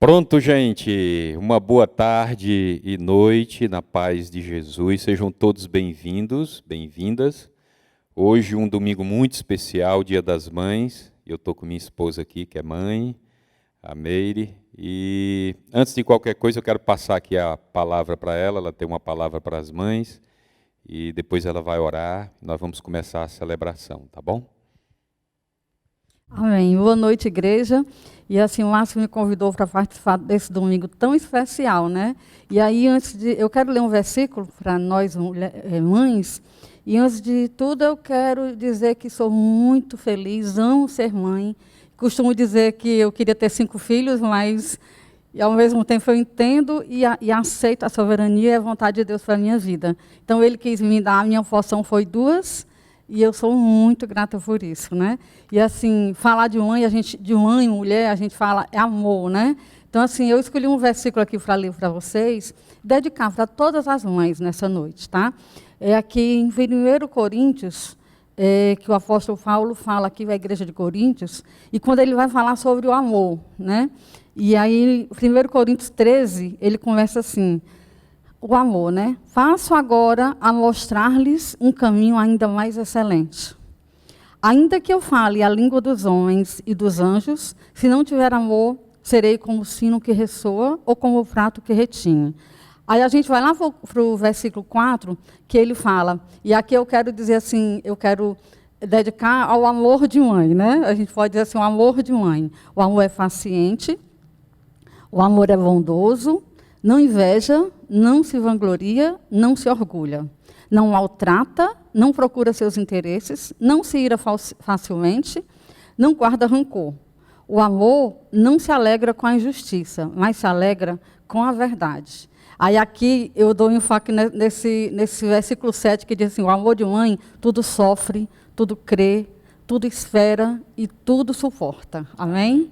Pronto, gente. Uma boa tarde e noite na paz de Jesus. Sejam todos bem-vindos, bem-vindas. Hoje um domingo muito especial, Dia das Mães. Eu estou com minha esposa aqui, que é mãe, a Meire. E antes de qualquer coisa, eu quero passar aqui a palavra para ela. Ela tem uma palavra para as mães. E depois ela vai orar. Nós vamos começar a celebração, tá bom? Amém. Boa noite, igreja. E assim, o Márcio me convidou para participar desse domingo tão especial, né? E aí, eu quero ler um versículo para nós, mães. E antes de tudo, eu quero dizer que sou muito feliz, amo ser mãe. Costumo dizer que eu queria ter 5 filhos, mas ao mesmo tempo eu entendo e aceito a soberania e a vontade de Deus para a minha vida. Então, Ele quis me dar, a minha porção foi 2. E eu sou muito grata por isso, né? E assim, falar de mãe, de mãe, mulher, a gente fala é amor, né? Então assim, eu escolhi um versículo aqui para ler para vocês, dedicar para todas as mães nessa noite, tá? É aqui em 1 Coríntios, que o apóstolo Paulo fala aqui na igreja de Coríntios, e quando ele vai falar sobre o amor, né? E aí, 1 Coríntios 13, ele começa assim: o amor, né? Passo agora a mostrar-lhes um caminho ainda mais excelente. Ainda que eu fale a língua dos homens e dos anjos, se não tiver amor, serei como o sino que ressoa ou como o prato que retinha. Aí a gente vai lá para o versículo 4, que ele fala, e aqui eu quero dizer assim, eu quero dedicar ao amor de mãe, né? A gente pode dizer assim, o amor de mãe. O amor é paciente, o amor é bondoso, não inveja, não se vangloria, não se orgulha. Não maltrata, não procura seus interesses, não se ira facilmente, não guarda rancor. O amor não se alegra com a injustiça, mas se alegra com a verdade. Aí aqui eu dou enfoque nesse versículo 7, que diz assim: o amor de mãe tudo sofre, tudo crê, tudo espera e tudo suporta. Amém?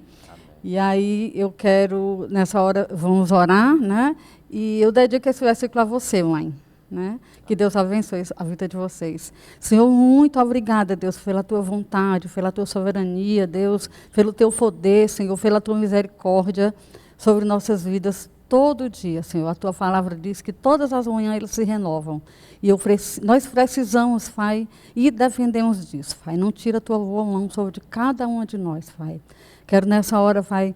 E aí eu quero, nessa hora, vamos orar, né? E eu dedico esse versículo a você, mãe, né? Que Deus abençoe a vida de vocês. Senhor, muito obrigada, Deus, pela tua vontade, pela tua soberania, Deus, pelo teu poder, Senhor, pela tua misericórdia sobre nossas vidas todo dia, Senhor. A tua palavra diz que todas as manhãs eles se renovam. E nós precisamos, Pai, e dependemos disso, Pai. Não tira a tua boa mão sobre cada uma de nós, Pai. Quero nessa hora, Pai,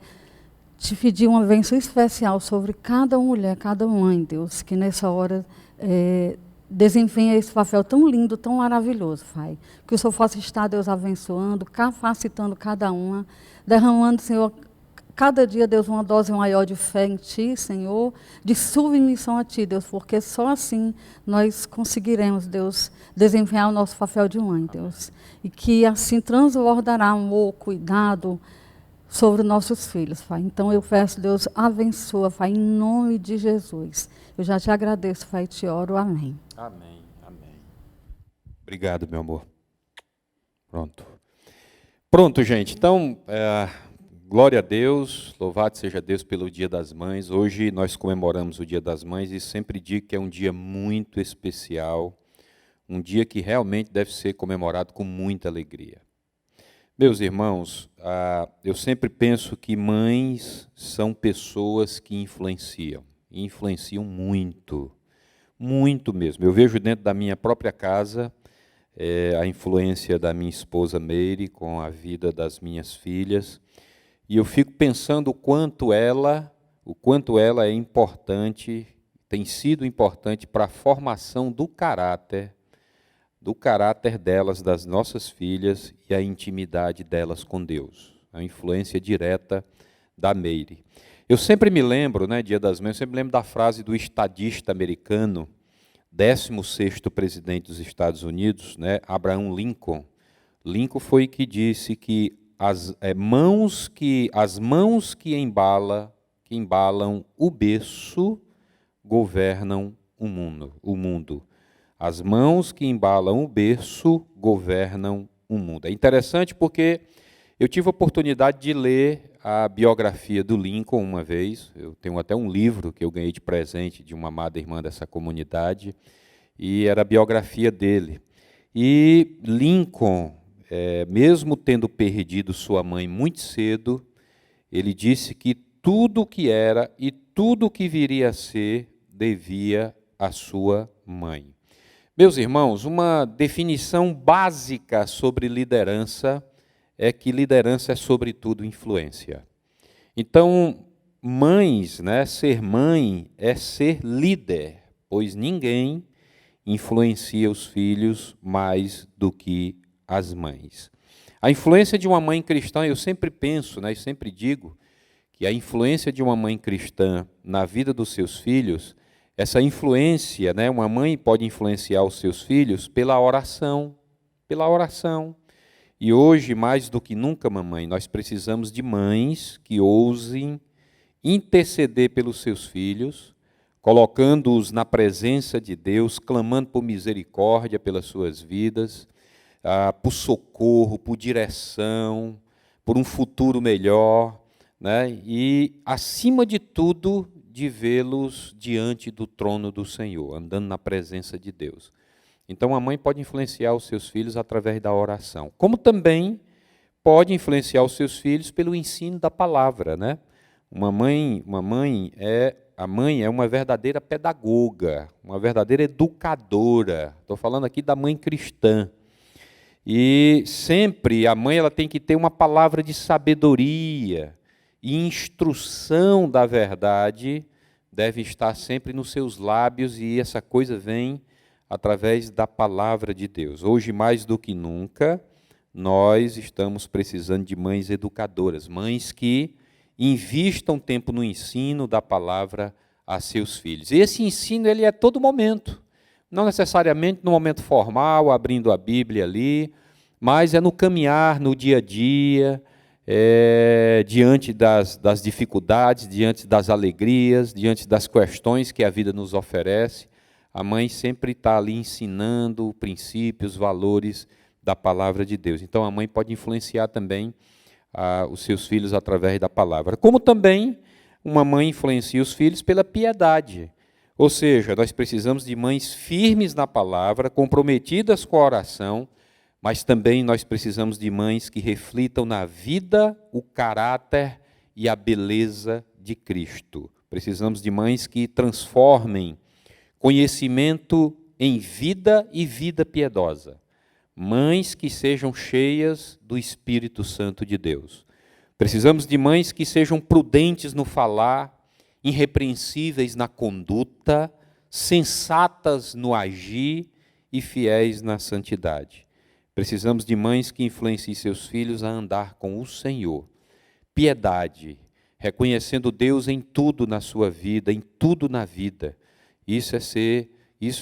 te pedir uma bênção especial sobre cada mulher, cada mãe, Deus, que nessa hora desempenha esse papel tão lindo, tão maravilhoso, Pai. Que o Senhor possa estar, Deus, abençoando, capacitando cada uma, derramando, Senhor, cada dia, Deus, uma dose maior de fé em Ti, Senhor, de submissão a Ti, Deus, porque só assim nós conseguiremos, Deus, desempenhar o nosso papel de mãe, Deus. E que assim transbordará amor, cuidado sobre nossos filhos, Pai. Então eu peço, Deus, abençoa, Pai, em nome de Jesus. Eu já te agradeço, Pai, e te oro. Amém. Amém, amém. Obrigado, meu amor. Pronto, gente. Então, glória a Deus, louvado seja Deus pelo Dia das Mães. Hoje nós comemoramos o Dia das Mães e sempre digo que é um dia muito especial, um dia que realmente deve ser comemorado com muita alegria. Meus irmãos, eu sempre penso que mães são pessoas que influenciam muito, muito mesmo. Eu vejo dentro da minha própria casa a influência da minha esposa Meire com a vida das minhas filhas, e eu fico pensando o quanto ela é importante, tem sido importante para a formação do caráter delas, das nossas filhas, e a intimidade delas com Deus. A influência direta da Meire. Eu sempre me lembro, né, Dia das Mães, eu sempre me lembro da frase do estadista americano, 16º presidente dos Estados Unidos, né, Abraham Lincoln. Lincoln foi que disse que as mãos que embalam o berço governam o mundo. As mãos que embalam o berço governam o mundo. É interessante porque eu tive a oportunidade de ler a biografia do Lincoln uma vez. Eu tenho até um livro que eu ganhei de presente de uma amada irmã dessa comunidade, e era a biografia dele. E Lincoln, mesmo tendo perdido sua mãe muito cedo, ele disse que tudo o que era e tudo o que viria a ser devia à sua mãe. Meus irmãos, uma definição básica sobre liderança é que liderança é, sobretudo, influência. Então, mães, ser mãe é ser líder, pois ninguém influencia os filhos mais do que as mães. A influência de uma mãe cristã, eu sempre penso, e sempre digo, que a influência de uma mãe cristã na vida dos seus filhos, essa influência, uma mãe pode influenciar os seus filhos pela oração. E hoje, mais do que nunca, mamãe, nós precisamos de mães que ousem interceder pelos seus filhos, colocando-os na presença de Deus, clamando por misericórdia pelas suas vidas, por socorro, por direção, por um futuro melhor, e, acima de tudo, de vê-los diante do trono do Senhor, andando na presença de Deus. Então, a mãe pode influenciar os seus filhos através da oração, como também pode influenciar os seus filhos pelo ensino da palavra, A mãe é uma verdadeira pedagoga, uma verdadeira educadora. Estou falando aqui da mãe cristã. E sempre a mãe ela tem que ter uma palavra de sabedoria e instrução da verdade deve estar sempre nos seus lábios, e essa coisa vem através da palavra de Deus. Hoje, mais do que nunca, nós estamos precisando de mães educadoras, mães que invistam tempo no ensino da palavra a seus filhos. E esse ensino ele é a todo momento, não necessariamente no momento formal, abrindo a Bíblia ali, mas é no caminhar, no dia a dia, diante das dificuldades, diante das alegrias, diante das questões que a vida nos oferece. A mãe sempre está ali ensinando princípios, valores da palavra de Deus. Então, a mãe pode influenciar também os seus filhos através da palavra. Como também uma mãe influencia os filhos pela piedade. Ou seja, nós precisamos de mães firmes na palavra, comprometidas com a oração, mas também nós precisamos de mães que reflitam na vida, o caráter e a beleza de Cristo. Precisamos de mães que transformem conhecimento em vida e vida piedosa. Mães que sejam cheias do Espírito Santo de Deus. Precisamos de mães que sejam prudentes no falar, irrepreensíveis na conduta, sensatas no agir e fiéis na santidade. Precisamos de mães que influenciem seus filhos a andar com o Senhor. Piedade, reconhecendo Deus em tudo na sua vida, em tudo na vida. Isso é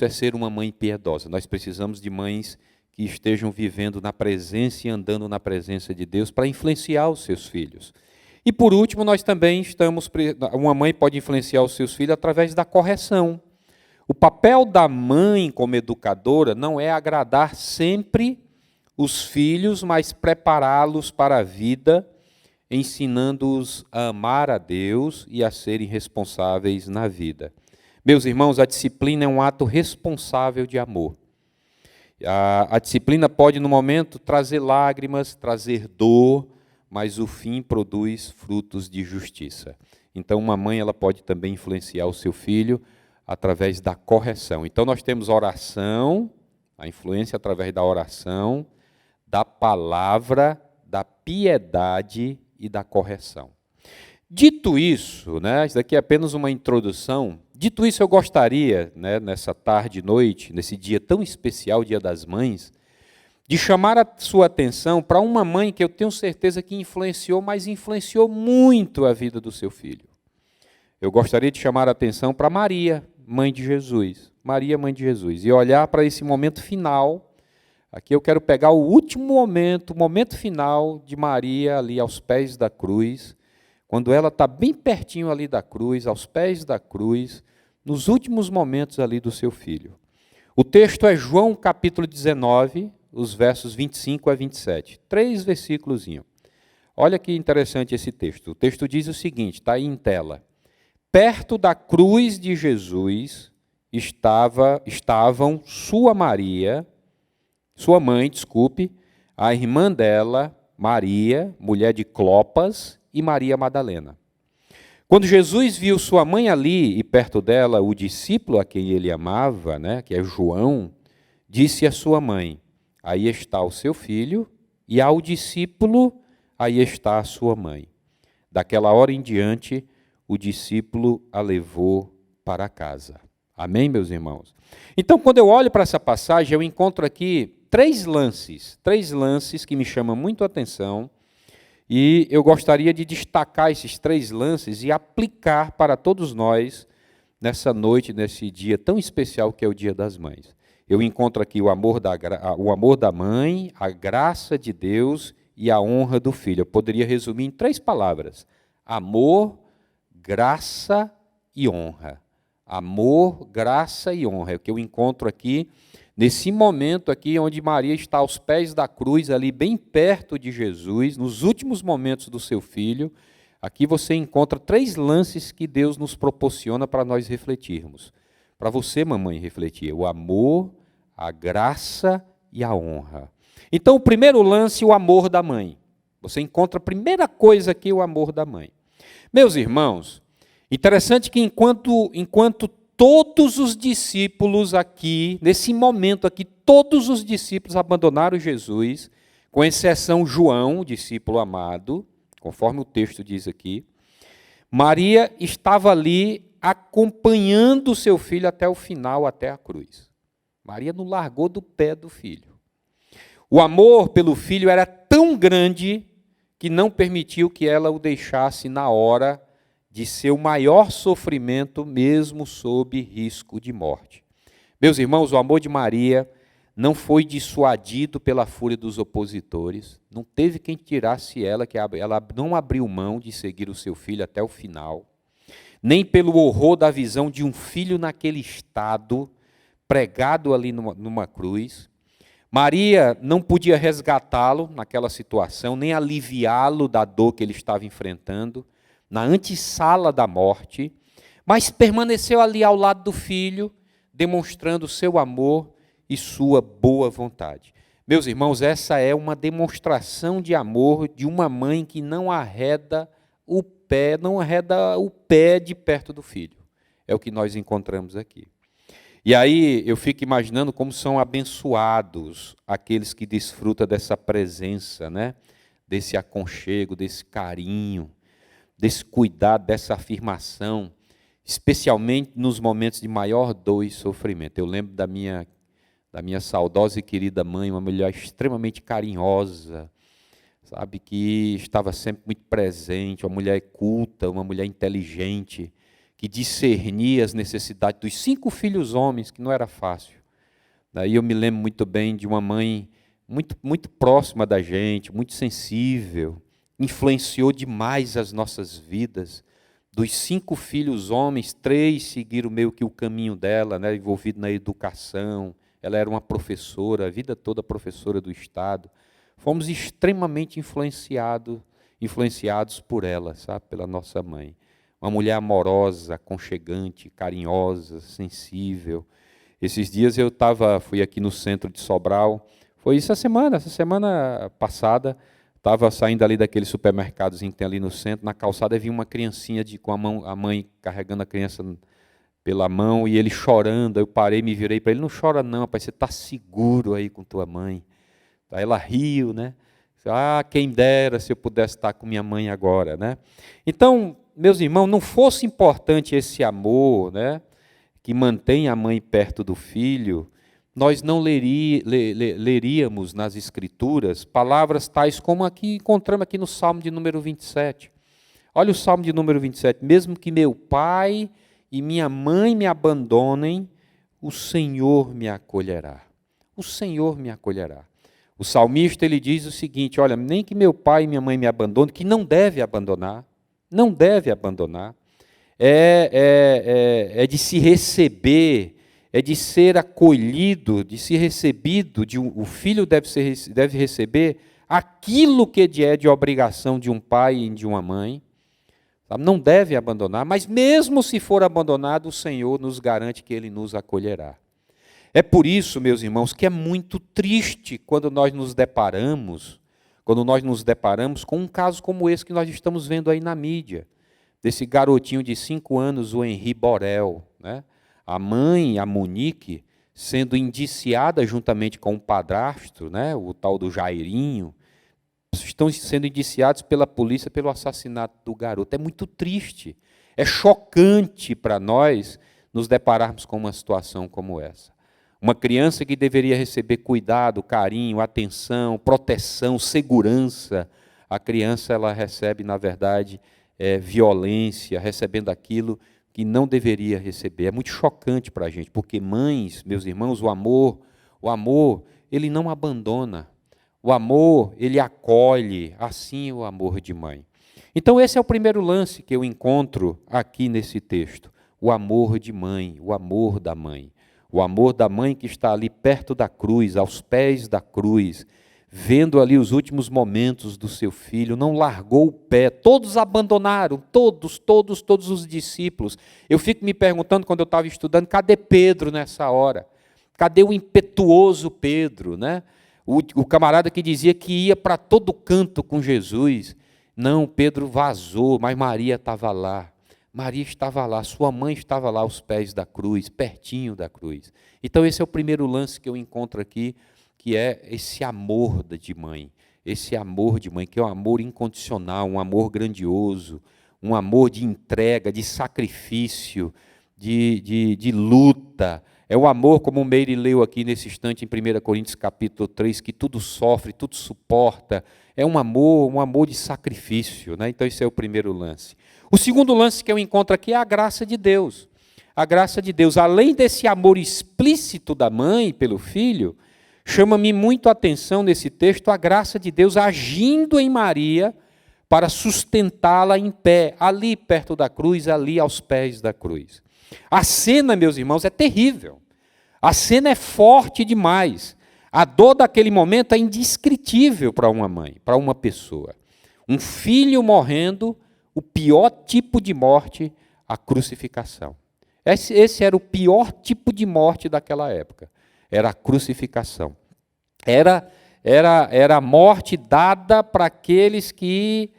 ser uma mãe piedosa. Nós precisamos de mães que estejam vivendo na presença e andando na presença de Deus para influenciar os seus filhos. E por último, nós também uma mãe pode influenciar os seus filhos através da correção. O papel da mãe como educadora não é agradar sempre os filhos, mas prepará-los para a vida, ensinando-os a amar a Deus e a serem responsáveis na vida. Meus irmãos, a disciplina é um ato responsável de amor. A disciplina pode, no momento, trazer lágrimas, trazer dor, mas o fim produz frutos de justiça. Então, uma mãe ela pode também influenciar o seu filho através da correção. Então, nós temos oração, a influência através da oração, da palavra, da piedade e da correção. Dito isso, isso daqui é apenas uma introdução. Dito isso, eu gostaria, nessa tarde e noite, nesse dia tão especial, Dia das Mães, de chamar a sua atenção para uma mãe que eu tenho certeza que influenciou, mas influenciou muito a vida do seu filho. Eu gostaria de chamar a atenção para Maria, mãe de Jesus. Maria, mãe de Jesus. E olhar para esse momento final. Aqui eu quero pegar o último momento, o momento final de Maria ali aos pés da cruz, quando ela está bem pertinho ali da cruz, aos pés da cruz, nos últimos momentos ali do seu filho. O texto é João capítulo 19, os versos 25 a 27. 3 versículos. Olha que interessante esse texto. O texto diz o seguinte, está aí em tela. Perto da cruz de Jesus estavam sua mãe, a irmã dela, Maria, mulher de Clopas, e Maria Madalena. Quando Jesus viu sua mãe ali e perto dela o discípulo a quem ele amava, né, que é João, disse à sua mãe: aí está o seu filho, e ao discípulo, aí está a sua mãe. Daquela hora em diante, o discípulo a levou para casa. Amém, meus irmãos? Então, quando eu olho para essa passagem, eu encontro aqui três lances que me chamam muito a atenção, e eu gostaria de destacar esses três lances e aplicar para todos nós nessa noite, nesse dia tão especial que é o Dia das Mães. Eu encontro aqui o amor da mãe, a graça de Deus e a honra do filho. Eu poderia resumir em três palavras: amor, graça e honra. Amor, graça e honra. É o que eu encontro aqui, nesse momento aqui, onde Maria está aos pés da cruz, ali bem perto de Jesus, nos últimos momentos do seu filho. Aqui você encontra três lances que Deus nos proporciona para nós refletirmos. Para você, mamãe, refletir: o amor, a graça e a honra. Então, o primeiro lance, o amor da mãe. Você encontra a primeira coisa aqui, o amor da mãe. Meus irmãos, interessante que enquanto todos os discípulos aqui, nesse momento aqui, todos os discípulos abandonaram Jesus, com exceção João, o discípulo amado, conforme o texto diz aqui, Maria estava ali acompanhando o seu filho até o final, até a cruz. Maria não largou do pé do filho. O amor pelo filho era tão grande que não permitiu que ela o deixasse na hora de seu maior sofrimento, mesmo sob risco de morte. Meus irmãos, o amor de Maria não foi dissuadido pela fúria dos opositores, não teve quem tirasse ela, que ela não abriu mão de seguir o seu filho até o final, nem pelo horror da visão de um filho naquele estado, pregado ali numa cruz. Maria não podia resgatá-lo naquela situação, nem aliviá-lo da dor que ele estava enfrentando, na antessala da morte, mas permaneceu ali ao lado do filho, demonstrando seu amor e sua boa vontade. Meus irmãos, essa é uma demonstração de amor de uma mãe que não arreda o pé de perto do filho. É o que nós encontramos aqui. E aí eu fico imaginando como são abençoados aqueles que desfrutam dessa presença, né? Desse aconchego, desse carinho, desse cuidado, dessa afirmação, especialmente nos momentos de maior dor e sofrimento. Eu lembro da minha saudosa e querida mãe, uma mulher extremamente carinhosa, sabe, que estava sempre muito presente, uma mulher culta, uma mulher inteligente, que discernia as necessidades dos 5 filhos homens, que não era fácil. Daí eu me lembro muito bem de uma mãe muito próxima da gente, muito sensível, influenciou demais as nossas vidas. Dos 5 filhos homens, 3 seguiram meio que o caminho dela, né, envolvido na educação. Ela era uma professora, a vida toda professora do Estado. Fomos extremamente influenciados por ela, sabe, pela nossa mãe. Uma mulher amorosa, aconchegante, carinhosa, sensível. Esses dias eu fui aqui no centro de Sobral, foi essa semana passada, estava saindo ali daquele supermercadozinho que tem ali no centro, na calçada vi uma criancinha com a mãe carregando a criança pela mão e ele chorando. Eu parei, me virei para ele: não chora não, rapaz, você está seguro aí com tua mãe. Aí ela riu, né? Ah, quem dera se eu pudesse estar com minha mãe agora, né? Então, meus irmãos, não fosse importante esse amor, né, que mantém a mãe perto do filho, nós não leríamos nas Escrituras palavras tais como aqui encontramos aqui no Salmo de número 27. Olha o Salmo de número 27. Mesmo que meu pai e minha mãe me abandonem, o Senhor me acolherá. O Senhor me acolherá. O salmista, ele diz o seguinte: olha, nem que meu pai e minha mãe me abandonem, que não deve abandonar, é de se receber, é de ser acolhido, de ser recebido, o filho deve receber aquilo que é de obrigação de um pai e de uma mãe, sabe? Não deve abandonar, mas mesmo se for abandonado, o Senhor nos garante que Ele nos acolherá. É por isso, meus irmãos, que é muito triste quando nós nos deparamos com um caso como esse que nós estamos vendo aí na mídia, desse garotinho de 5 anos, o Henri Borel, né? A mãe, a Monique, sendo indiciada juntamente com o padrasto, né? O tal do Jairinho, estão sendo indiciados pela polícia pelo assassinato do garoto. É muito triste, é chocante para nós nos depararmos com uma situação como essa. Uma criança que deveria receber cuidado, carinho, atenção, proteção, segurança, a criança ela recebe, na verdade, violência, recebendo aquilo que não deveria receber. É muito chocante para a gente, porque mães, meus irmãos, o amor, ele não abandona. O amor, ele acolhe, assim é o amor de mãe. Então esse é o primeiro lance que eu encontro aqui nesse texto. O amor de mãe, o amor da mãe. O amor da mãe que está ali perto da cruz, aos pés da cruz, vendo ali os últimos momentos do seu filho, não largou o pé, todos abandonaram, todos os discípulos. Eu fico me perguntando, quando eu estava estudando, cadê Pedro nessa hora? Cadê o impetuoso Pedro, né? O camarada que dizia que ia para todo canto com Jesus. Não, Pedro vazou, mas Maria estava lá. Maria estava lá, sua mãe estava lá aos pés da cruz, pertinho da cruz. Então esse é o primeiro lance que eu encontro aqui, que é esse amor de mãe. Esse amor de mãe, que é um amor incondicional, um amor grandioso, um amor de entrega, de sacrifício, de luta. É um amor, como o Meire leu aqui nesse instante em 1 Coríntios capítulo 3, que tudo sofre, tudo suporta. É um amor de sacrifício, né? Então esse é o primeiro lance. O segundo lance que eu encontro aqui é a graça de Deus. A graça de Deus, além desse amor explícito da mãe pelo filho, chama-me muito a atenção nesse texto a graça de Deus agindo em Maria para sustentá-la em pé, ali perto da cruz, ali aos pés da cruz. A cena, meus irmãos, é terrível. A cena é forte demais. A dor daquele momento é indescritível para uma mãe, para uma pessoa. Um filho morrendo, o pior tipo de morte, a crucificação. Esse era o pior tipo de morte daquela época. Era a crucificação. Era a morte dada para aqueles que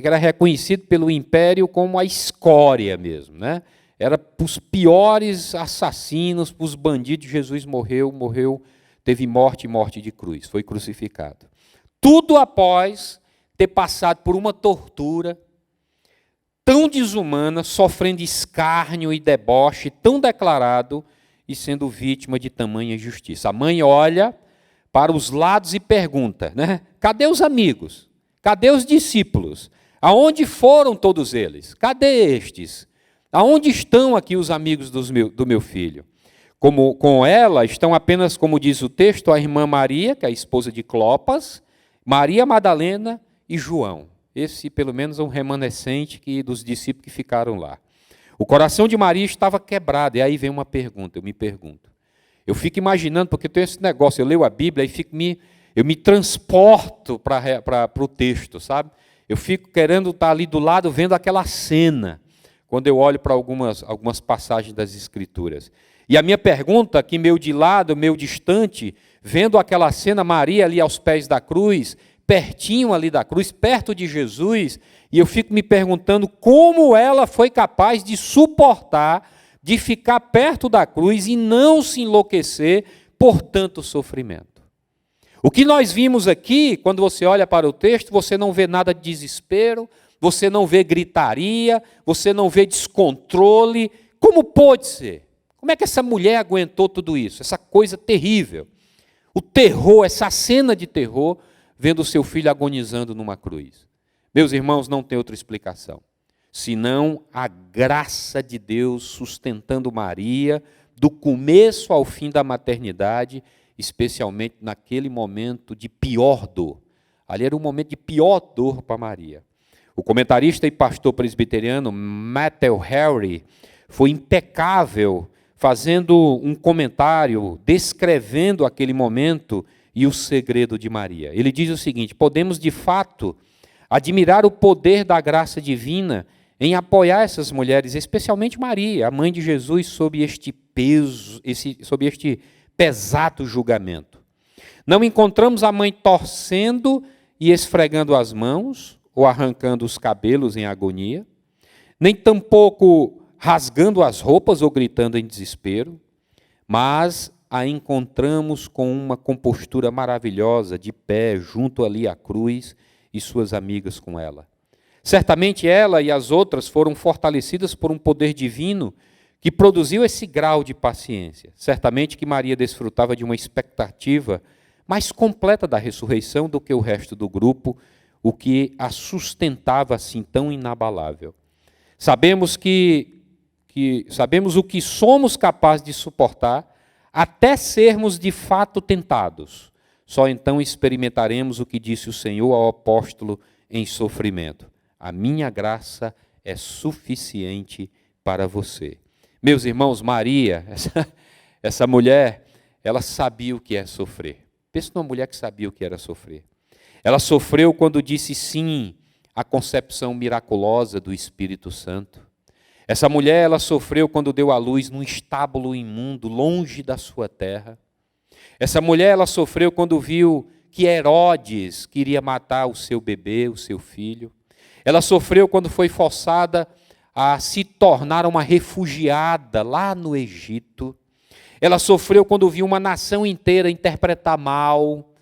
era reconhecido pelo império como a escória mesmo, né? Era para os piores assassinos, para os bandidos. Jesus morreu, teve morte de cruz, foi crucificado. Tudo após ter passado por uma tortura tão desumana, sofrendo escárnio e deboche tão declarado e sendo vítima de tamanha injustiça. A mãe olha para os lados e pergunta, né? Cadê os amigos? Cadê os discípulos? Aonde foram todos eles? Cadê estes? Aonde estão aqui os amigos do meu filho? Com ela estão apenas, como diz o texto, a irmã Maria, que é a esposa de Clopas, Maria Madalena e João. Esse, pelo menos, é um remanescente dos discípulos que ficaram lá. O coração de Maria estava quebrado. E aí vem uma pergunta, eu me pergunto. Eu fico imaginando, porque eu tenho esse negócio, eu leio a Bíblia e eu me transporto para o texto, sabe? Eu fico querendo estar ali do lado, vendo aquela cena, quando eu olho para algumas passagens das Escrituras. E a minha pergunta, aqui meio de lado, meio distante, vendo aquela cena, Maria ali aos pés da cruz, pertinho ali da cruz, perto de Jesus, e eu fico me perguntando como ela foi capaz de suportar, de ficar perto da cruz e não se enlouquecer por tanto sofrimento. O que nós vimos aqui, quando você olha para o texto, você não vê nada de desespero, você não vê gritaria, você não vê descontrole. Como pode ser? Como é que essa mulher aguentou tudo isso? Essa coisa terrível. O terror, essa cena de terror, vendo o seu filho agonizando numa cruz. Meus irmãos, não tem outra explicação, senão a graça de Deus sustentando Maria, do começo ao fim da maternidade, especialmente naquele momento de pior dor. Ali era um momento de pior dor para Maria. O comentarista e pastor presbiteriano Matthew Henry foi impecável, fazendo um comentário, descrevendo aquele momento e o segredo de Maria. Ele diz o seguinte: podemos de fato admirar o poder da graça divina em apoiar essas mulheres, especialmente Maria, a mãe de Jesus, sob este peso, sob este pesado julgamento. Não encontramos a mãe torcendo e esfregando as mãos, ou arrancando os cabelos em agonia, nem tampouco rasgando as roupas ou gritando em desespero, mas a encontramos com uma compostura maravilhosa, de pé, junto ali à cruz, e suas amigas com ela. Certamente ela e as outras foram fortalecidas por um poder divino que produziu esse grau de paciência. Certamente que Maria desfrutava de uma expectativa mais completa da ressurreição do que o resto do grupo, o que a sustentava assim tão inabalável. Sabemos o que somos capazes de suportar até sermos de fato tentados. Só então experimentaremos o que disse o Senhor ao apóstolo em sofrimento: a minha graça é suficiente para você. Meus irmãos, Maria, essa mulher, ela sabia o que é sofrer. Pensa numa mulher que sabia o que era sofrer. Ela sofreu quando disse sim à concepção miraculosa do Espírito Santo. Essa mulher, ela sofreu quando deu à luz num estábulo imundo, longe da sua terra. Essa mulher, ela sofreu quando viu que Herodes queria matar o seu bebê, o seu filho. Ela sofreu quando foi forçada a se tornar uma refugiada lá no Egito. Ela sofreu quando viu uma nação inteira interpretar mal,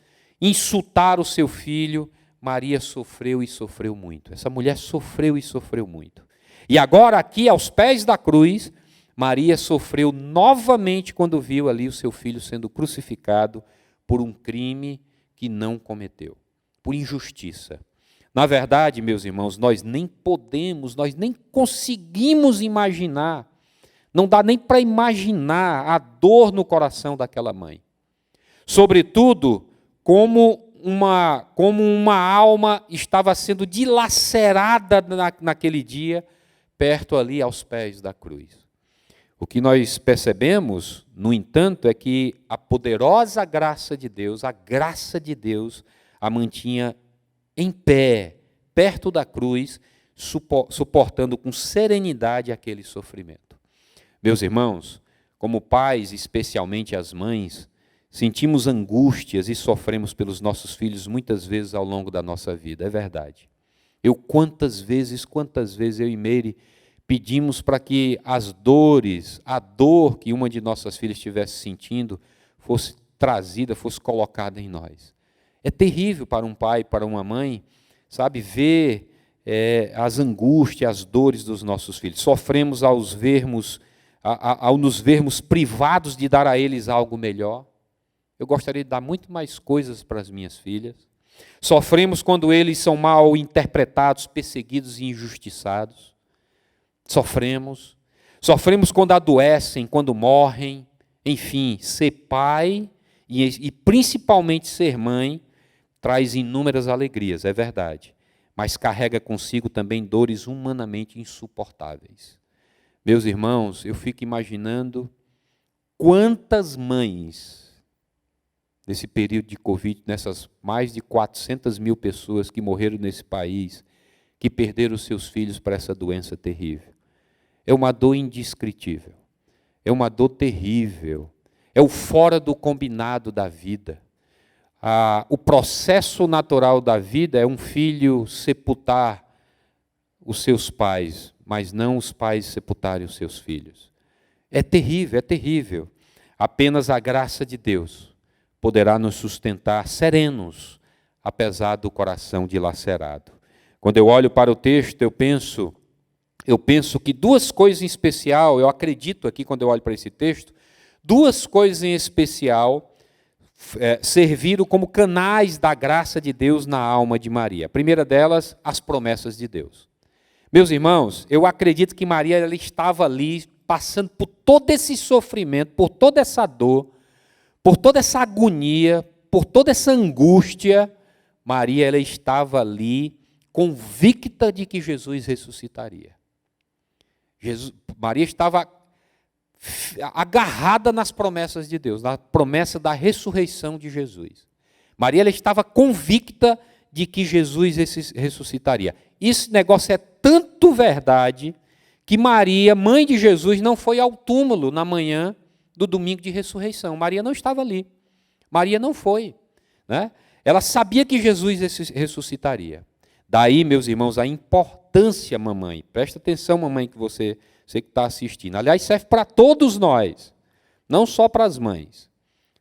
insultar o seu filho. Maria sofreu e sofreu muito. Essa mulher sofreu e sofreu muito. E agora, aqui aos pés da cruz, Maria sofreu novamente quando viu ali o seu filho sendo crucificado por um crime que não cometeu, por injustiça. Na verdade, meus irmãos, nós nem podemos, nós nem conseguimos imaginar, não dá nem para imaginar a dor no coração daquela mãe. Sobretudo, como uma alma estava sendo dilacerada naquele dia, perto ali aos pés da cruz. O que nós percebemos, no entanto, é que a poderosa graça de Deus, a graça de Deus, a mantinha em pé, perto da cruz, suportando com serenidade aquele sofrimento. Meus irmãos, como pais, especialmente as mães, sentimos angústias e sofremos pelos nossos filhos muitas vezes ao longo da nossa vida, é verdade. Quantas vezes eu e Meire pedimos para que a dor que uma de nossas filhas estivesse sentindo, fosse trazida, fosse colocada em nós. É terrível para um pai, para uma mãe, sabe, ver as angústias, as dores dos nossos filhos. Sofremos ao nos vermos privados de dar a eles algo melhor. Eu gostaria de dar muito mais coisas para as minhas filhas. Sofremos quando eles são mal interpretados, perseguidos e injustiçados. Sofremos quando adoecem, quando morrem. Enfim, ser pai e principalmente ser mãe traz inúmeras alegrias, é verdade, mas carrega consigo também dores humanamente insuportáveis. Meus irmãos, eu fico imaginando quantas mães, nesse período de Covid, nessas mais de 400 mil pessoas que morreram nesse país, que perderam os seus filhos para essa doença terrível. É uma dor indescritível, é uma dor terrível, é o fora do combinado da vida. O processo natural da vida é um filho sepultar os seus pais, mas não os pais sepultarem os seus filhos. É terrível, é terrível. Apenas a graça de Deus poderá nos sustentar serenos, apesar do coração dilacerado. Quando eu olho para o texto, eu penso que duas coisas em especial, eu acredito aqui quando eu olho para esse texto, duas coisas em especial serviram como canais da graça de Deus na alma de Maria. A primeira delas, as promessas de Deus. Meus irmãos, eu acredito que Maria ela estava ali passando por todo esse sofrimento, por toda essa dor, por toda essa agonia, por toda essa angústia. Maria ela estava ali convicta de que Jesus ressuscitaria. Maria estava agarrada nas promessas de Deus, na promessa da ressurreição de Jesus. Maria ela estava convicta de que Jesus ressuscitaria. Esse negócio é tanto verdade que Maria, mãe de Jesus, não foi ao túmulo na manhã do domingo de ressurreição. Maria não estava ali. Maria não foi, né? Ela sabia que Jesus ressuscitaria. Daí, meus irmãos, a importância, mamãe, presta atenção, mamãe, que você que está assistindo. Aliás, serve para todos nós, não só para as mães.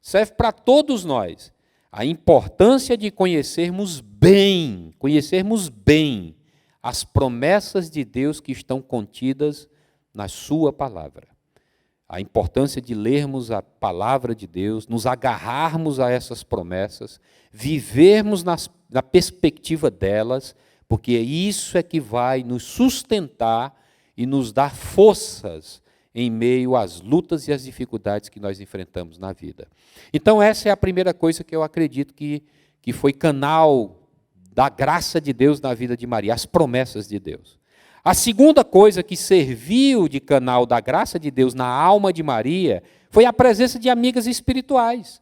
Serve para todos nós. A importância de conhecermos bem as promessas de Deus que estão contidas na sua palavra. A importância de lermos a palavra de Deus, nos agarrarmos a essas promessas, vivermos na perspectiva delas, porque isso é que vai nos sustentar e nos dar forças em meio às lutas e às dificuldades que nós enfrentamos na vida. Então, essa é a primeira coisa que eu acredito que foi canal da graça de Deus na vida de Maria, as promessas de Deus. A segunda coisa que serviu de canal da graça de Deus na alma de Maria foi a presença de amigas espirituais.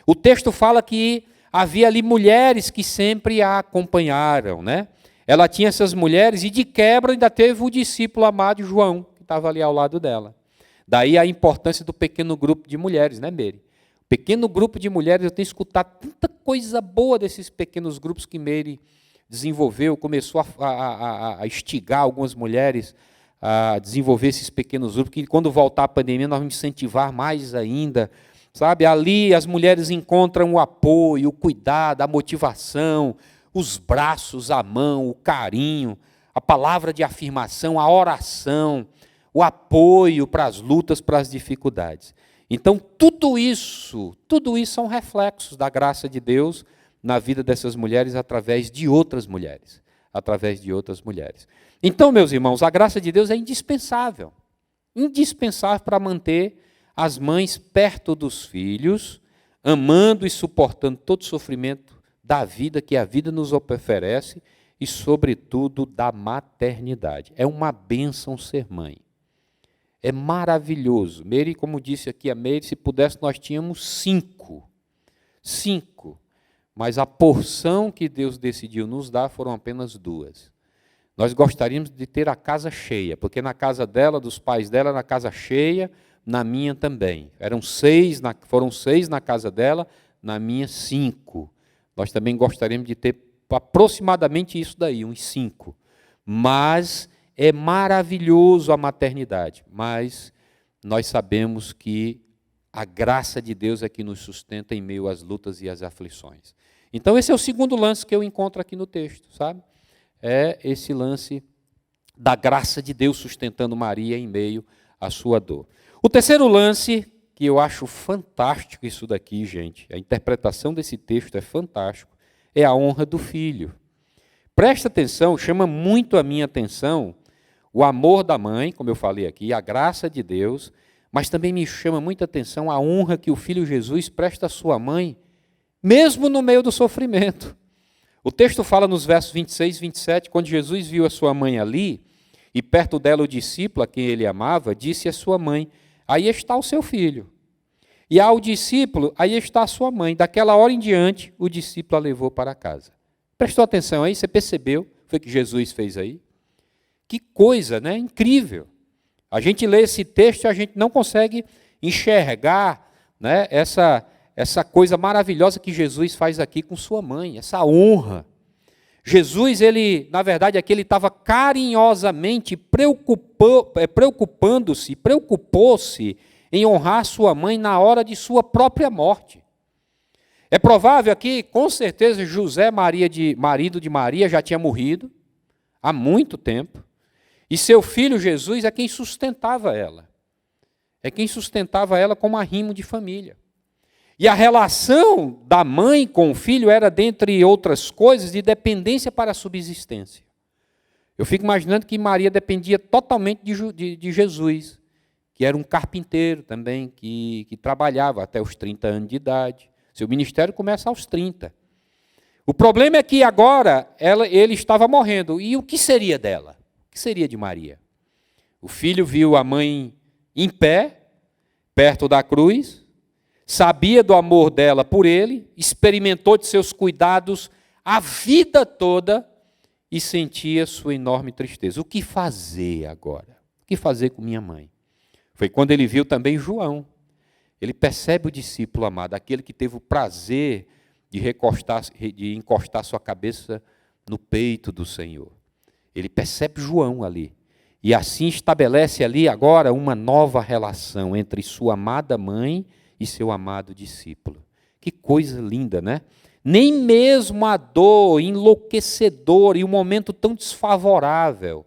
O texto fala que havia ali mulheres que sempre a acompanharam, né? Ela tinha essas mulheres e de quebra ainda teve o discípulo amado João, que estava ali ao lado dela. Daí a importância do pequeno grupo de mulheres, né, Meire? Pequeno grupo de mulheres, eu tenho escutado tanta coisa boa desses pequenos grupos que Meire desenvolveu, começou a instigar algumas mulheres a desenvolver esses pequenos grupos, que quando voltar a pandemia nós vamos incentivar mais ainda, sabe? Ali as mulheres encontram o apoio, o cuidado, a motivação, os braços, a mão, o carinho, a palavra de afirmação, a oração, o apoio para as lutas, para as dificuldades. Então, tudo isso são reflexos da graça de Deus na vida dessas mulheres através de outras mulheres. Então, meus irmãos, a graça de Deus é indispensável para manter as mães perto dos filhos, amando e suportando todo o sofrimento da vida que a vida nos oferece e, sobretudo, da maternidade. É uma bênção ser mãe. É maravilhoso. Meire, como disse aqui a Meire, se pudesse nós tínhamos 5. Mas a porção que Deus decidiu nos dar foram apenas 2. Nós gostaríamos de ter a casa cheia, porque na casa dela, dos pais dela, na casa cheia, na minha também. Foram 6 na casa dela, na minha 5. Nós também gostaríamos de ter aproximadamente isso daí, uns 5. Mas é maravilhoso a maternidade, mas nós sabemos que a graça de Deus é que nos sustenta em meio às lutas e às aflições. Então esse é o segundo lance que eu encontro aqui no texto, sabe? É esse lance da graça de Deus sustentando Maria em meio à sua dor. O terceiro lance, que eu acho fantástico isso daqui, gente, a interpretação desse texto é fantástico, é a honra do filho. Presta atenção, chama muito a minha atenção o amor da mãe, como eu falei aqui, a graça de Deus, mas também me chama muita atenção a honra que o filho Jesus presta à sua mãe, mesmo no meio do sofrimento. O texto fala nos versos 26 e 27, quando Jesus viu a sua mãe ali, e perto dela o discípulo, a quem ele amava, disse à sua mãe, aí está o seu filho. E ao discípulo, aí está a sua mãe. Daquela hora em diante, o discípulo a levou para casa. Prestou atenção aí? Você percebeu? Foi o que Jesus fez aí? Que coisa, né? Incrível. A gente lê esse texto e a gente não consegue enxergar, né, essa coisa maravilhosa que Jesus faz aqui com sua mãe, essa honra. Jesus, na verdade, aqui ele estava carinhosamente preocupou-se em honrar sua mãe na hora de sua própria morte. É provável aqui, com certeza, José, marido de Maria, já tinha morrido há muito tempo. E seu filho Jesus é quem sustentava ela. É quem sustentava ela como arrimo de família. E a relação da mãe com o filho era, dentre outras coisas, de dependência para a subsistência. Eu fico imaginando que Maria dependia totalmente de Jesus, que era um carpinteiro também, que trabalhava até os 30 anos de idade. Seu ministério começa aos 30. O problema é que agora ele estava morrendo. E o que seria dela? O que seria de Maria? O filho viu a mãe em pé, perto da cruz, sabia do amor dela por ele, experimentou de seus cuidados a vida toda e sentia sua enorme tristeza. O que fazer agora? O que fazer com minha mãe? Foi quando ele viu também João. Ele percebe o discípulo amado, aquele que teve o prazer de encostar sua cabeça no peito do Senhor. Ele percebe João ali. E assim estabelece ali agora uma nova relação entre sua amada mãe e seu amado discípulo. Que coisa linda, né? Nem mesmo a dor enlouquecedora e um momento tão desfavorável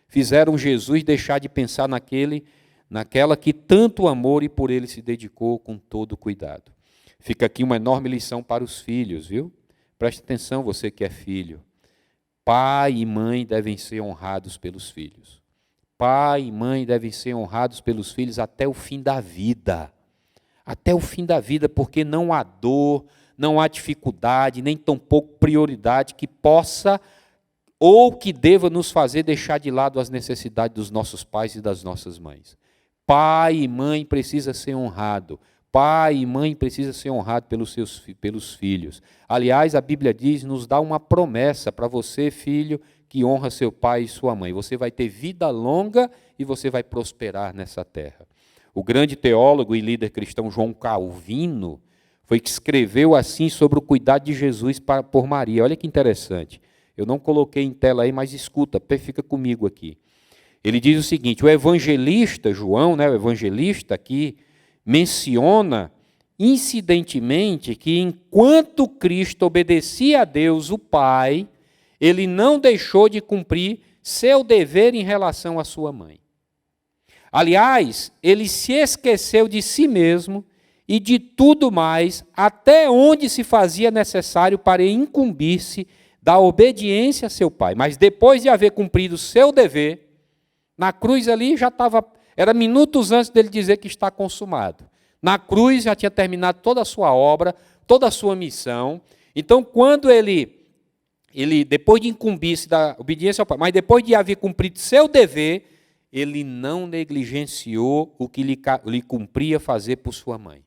fizeram Jesus deixar de pensar naquela que tanto amou e por ele se dedicou com todo cuidado. Fica aqui uma enorme lição para os filhos, viu? Preste atenção, você que é filho. Pai e mãe devem ser honrados pelos filhos. Pai e mãe devem ser honrados pelos filhos até o fim da vida. Até o fim da vida, porque não há dor, não há dificuldade, nem tampouco prioridade que possa ou que deva nos fazer deixar de lado as necessidades dos nossos pais e das nossas mães. Pai e mãe precisa ser honrado. Pai e mãe precisa ser honrado pelos filhos. Aliás, a Bíblia diz, nos dá uma promessa para você, filho, que honra seu pai e sua mãe. Você vai ter vida longa e você vai prosperar nessa terra. O grande teólogo e líder cristão João Calvino foi que escreveu assim sobre o cuidado de Jesus por Maria. Olha que interessante. Eu não coloquei em tela aí, mas escuta, fica comigo aqui. Ele diz o seguinte, o evangelista João, o evangelista aqui, menciona incidentemente que enquanto Cristo obedecia a Deus, o Pai, ele não deixou de cumprir seu dever em relação à sua mãe. Aliás, ele se esqueceu de si mesmo e de tudo mais, até onde se fazia necessário para incumbir-se da obediência a seu pai. Mas depois de haver cumprido seu dever, na cruz ali já estava, era minutos antes dele dizer que está consumado. Na cruz já tinha terminado toda a sua obra, toda a sua missão. Então, quando ele depois de incumbir-se da obediência ao pai, mas depois de haver cumprido seu dever, ele não negligenciou o que lhe cumpria fazer por sua mãe.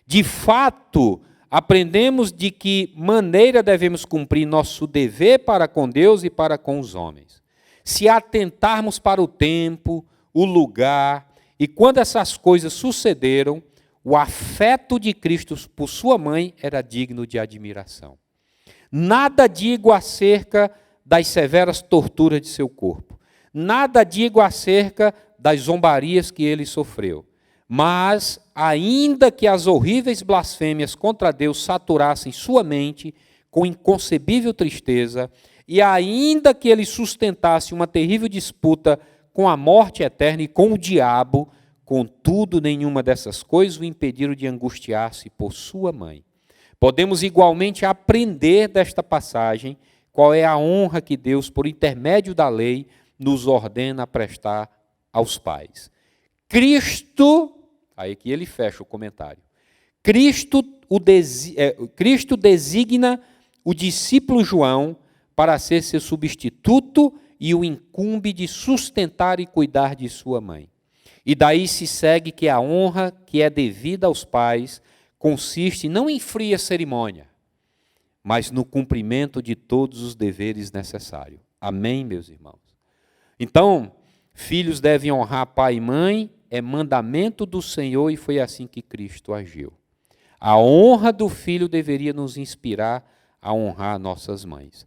De fato, aprendemos de que maneira devemos cumprir nosso dever para com Deus e para com os homens. Se atentarmos para o tempo, o lugar, e quando essas coisas sucederam, o afeto de Cristo por sua mãe era digno de admiração. Nada digo acerca das severas torturas de seu corpo. Nada digo acerca das zombarias que ele sofreu. Mas, ainda que as horríveis blasfêmias contra Deus saturassem sua mente com inconcebível tristeza, e ainda que ele sustentasse uma terrível disputa com a morte eterna e com o diabo, contudo, nenhuma dessas coisas o impediram de angustiar-se por sua mãe. Podemos igualmente aprender desta passagem qual é a honra que Deus, por intermédio da lei, nos ordena a prestar aos pais. Cristo, aí que ele fecha o comentário, Cristo designa o discípulo João para ser seu substituto e o incumbe de sustentar e cuidar de sua mãe. E daí se segue que a honra que é devida aos pais consiste não em fria cerimônia, mas no cumprimento de todos os deveres necessários. Amém, meus irmãos? Então, filhos devem honrar pai e mãe, é mandamento do Senhor e foi assim que Cristo agiu. A honra do filho deveria nos inspirar a honrar nossas mães.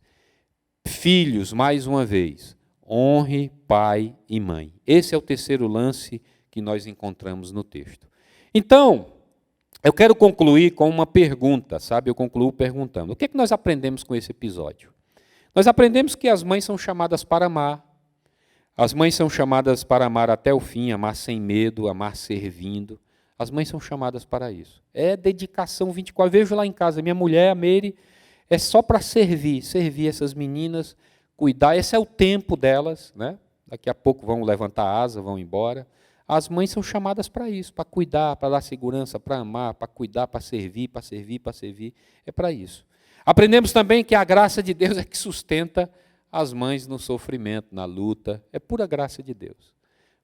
Filhos, mais uma vez, honre pai e mãe. Esse é o terceiro lance que nós encontramos no texto. Então, eu quero concluir com uma pergunta, sabe? Eu concluo perguntando, o que é que nós aprendemos com esse episódio? Nós aprendemos que as mães são chamadas para amar. As mães são chamadas para amar até o fim, amar sem medo, amar servindo. As mães são chamadas para isso. É dedicação 24. Eu vejo lá em casa, minha mulher, a Meire, é só para servir essas meninas, cuidar. Esse é o tempo delas, né? Daqui a pouco vão levantar a asa, vão embora. As mães são chamadas para isso, para cuidar, para dar segurança, para amar, para cuidar, para servir, para servir, para servir. É para isso. Aprendemos também que a graça de Deus é que sustenta as mães no sofrimento, na luta. É pura graça de Deus.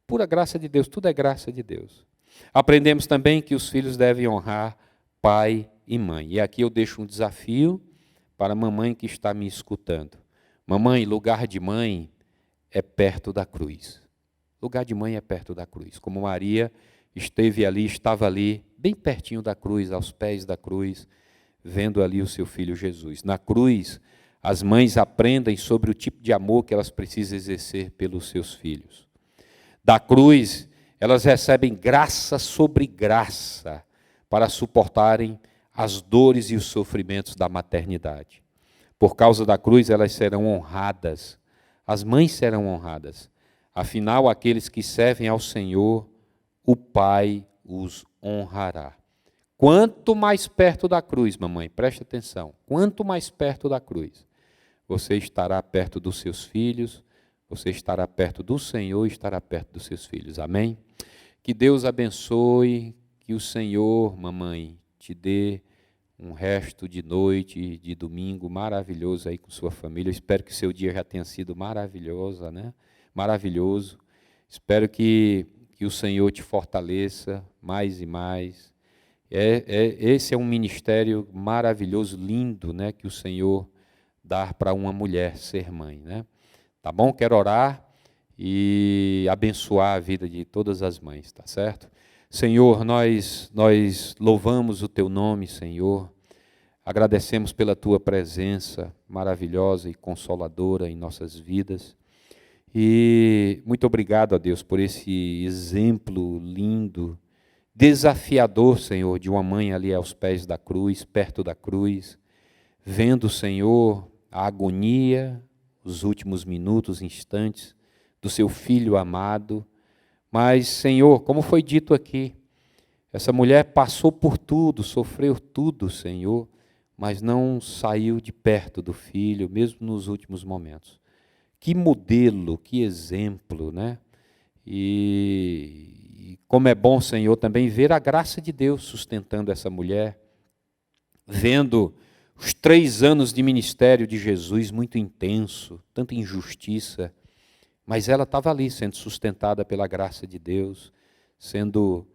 Pura graça de Deus, tudo é graça de Deus. Aprendemos também que os filhos devem honrar pai e mãe. E aqui eu deixo um desafio para a mamãe que está me escutando. Mamãe, lugar de mãe é perto da cruz. Lugar de mãe é perto da cruz. Como Maria estava ali, bem pertinho da cruz, aos pés da cruz, vendo ali o seu filho Jesus. Na cruz, as mães aprendem sobre o tipo de amor que elas precisam exercer pelos seus filhos. Da cruz, elas recebem graça sobre graça para suportarem as dores e os sofrimentos da maternidade. Por causa da cruz, elas serão honradas. As mães serão honradas. Afinal, aqueles que servem ao Senhor, o Pai os honrará. Quanto mais perto da cruz, mamãe, preste atenção, quanto mais perto da cruz, você estará perto dos seus filhos, você estará perto do Senhor e estará perto dos seus filhos. Amém? Que Deus abençoe, que o Senhor, mamãe, te dê um resto de noite, de domingo maravilhoso aí com sua família. Eu espero que seu dia já tenha sido maravilhoso, né? Maravilhoso. Espero que o Senhor te fortaleça mais e mais. Esse é um ministério maravilhoso, lindo, né? Que o Senhor dá para uma mulher ser mãe, né? Tá bom? Quero orar e abençoar a vida de todas as mães, tá certo? Senhor, nós louvamos o Teu nome, Senhor. Agradecemos pela Tua presença maravilhosa e consoladora em nossas vidas. E muito obrigado a Deus por esse exemplo lindo, desafiador, Senhor, de uma mãe ali aos pés da cruz, perto da cruz, vendo, Senhor, a agonia, os últimos minutos, instantes do seu filho amado. Mas, Senhor, como foi dito aqui, essa mulher passou por tudo, sofreu tudo, Senhor, mas não saiu de perto do filho, mesmo nos últimos momentos. Que modelo, que exemplo, né? E como é bom, Senhor, também ver a graça de Deus sustentando essa mulher, vendo os 3 anos de ministério de Jesus muito intenso, tanta injustiça, mas ela estava ali sendo sustentada pela graça de Deus, sendo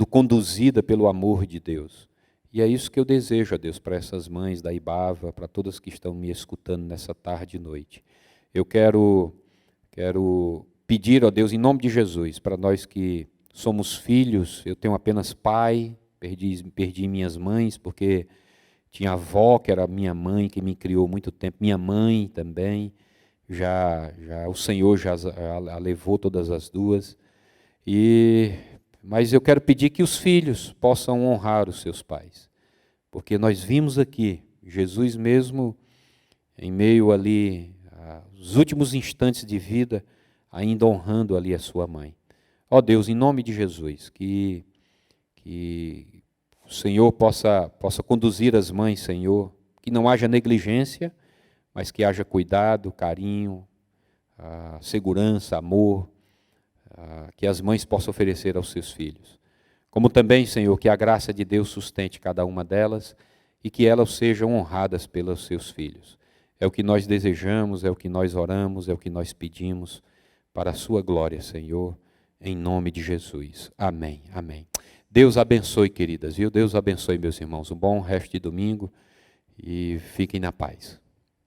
conduzida pelo amor de Deus. E é isso que eu desejo a Deus para essas mães da Ibava, para todas que estão me escutando nessa tarde e noite. Eu quero pedir a Deus, em nome de Jesus, para nós que somos filhos, eu tenho apenas pai, perdi minhas mães, porque tinha avó, que era minha mãe, que me criou muito tempo, minha mãe também, já o Senhor já a levou todas as duas, mas eu quero pedir que os filhos possam honrar os seus pais, porque nós vimos aqui, Jesus mesmo, em meio ali, aos últimos instantes de vida, ainda honrando ali a sua mãe. Ó Deus, em nome de Jesus, que o Senhor possa conduzir as mães, Senhor, que não haja negligência, mas que haja cuidado, carinho, segurança, amor, que as mães possam oferecer aos seus filhos. Como também, Senhor, que a graça de Deus sustente cada uma delas e que elas sejam honradas pelos seus filhos. É o que nós desejamos, é o que nós oramos, é o que nós pedimos para a sua glória, Senhor, em nome de Jesus. Amém, amém. Deus abençoe, queridas, viu? Deus abençoe, meus irmãos. Um bom resto de domingo e fiquem na paz.